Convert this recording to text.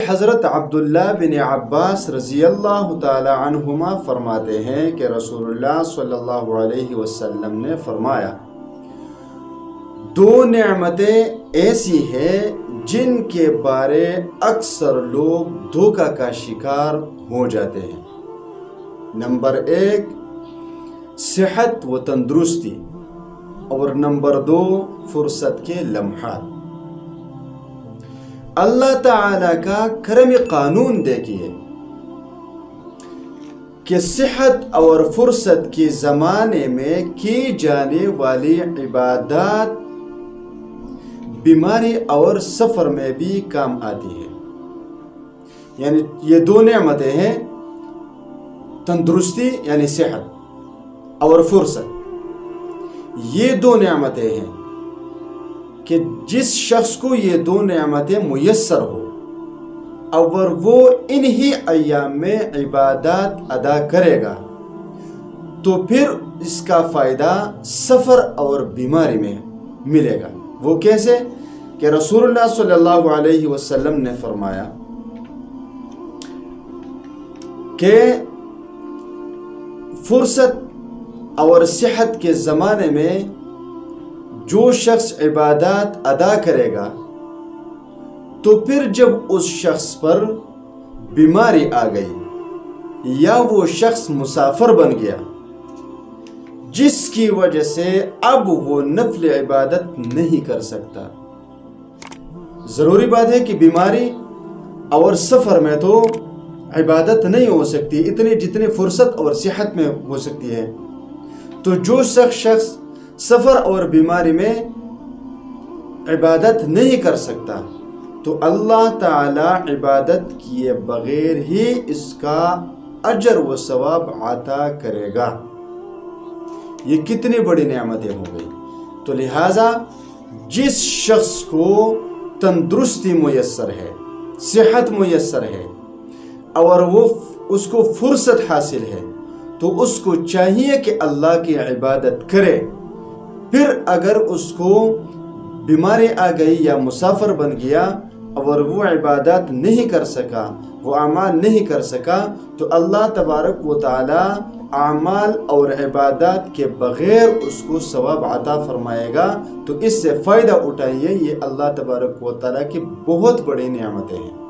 حضرت عبداللہ بن عباس رضی اللہ تعالی عنہما فرماتے ہیں کہ رسول اللہ صلی اللہ علیہ وسلم نے فرمایا، دو نعمتیں ایسی ہیں جن کے بارے اکثر لوگ دھوکہ کا شکار ہو جاتے ہیں۔ نمبر 1 صحت و تندرستی، اور نمبر 2 فرصت کے لمحات۔ اللہ تعالیٰ کا کرمی قانون دیکھیے کہ صحت اور فرصت کے زمانے میں کی جانے والی عبادات بیماری اور سفر میں بھی کام آتی ہے۔ یعنی یہ دو نعمتیں ہیں، تندرستی یعنی صحت اور فرصت، یہ دو نعمتیں ہیں کہ جس شخص کو یہ دو نعمتیں میسر ہو اور وہ انہی ایام میں عبادات ادا کرے گا تو پھر اس کا فائدہ سفر اور بیماری میں ملے گا۔ وہ کیسے؟ کہ رسول اللہ صلی اللہ علیہ وسلم نے فرمایا کہ فرصت اور صحت کے زمانے میں جو شخص عبادات ادا کرے گا تو پھر جب اس شخص پر بیماری آ گئی یا وہ شخص مسافر بن گیا جس کی وجہ سے اب وہ نفل عبادت نہیں کر سکتا، ضروری بات ہے کہ بیماری اور سفر میں تو عبادت نہیں ہو سکتی اتنی جتنی فرصت اور صحت میں ہو سکتی ہے، تو جو شخص سفر اور بیماری میں عبادت نہیں کر سکتا تو اللہ تعالی عبادت کیے بغیر ہی اس کا اجر و ثواب عطا کرے گا۔ یہ کتنی بڑی نعمتیں ہو گئی۔ تو لہٰذا جس شخص کو تندرستی میسر ہے، صحت میسر ہے اور وہ اس کو فرصت حاصل ہے تو اس کو چاہیے کہ اللہ کی عبادت کرے۔ پھر اگر اس کو بیماری آ گئی یا مسافر بن گیا اور وہ عبادات نہیں کر سکا، وہ اعمال نہیں کر سکا، تو اللہ تبارک و تعالی اعمال اور عبادات کے بغیر اس کو ثواب عطا فرمائے گا۔ تو اس سے فائدہ اٹھائیے، یہ اللہ تبارک و تعالی کی بہت بڑی نعمتیں ہیں۔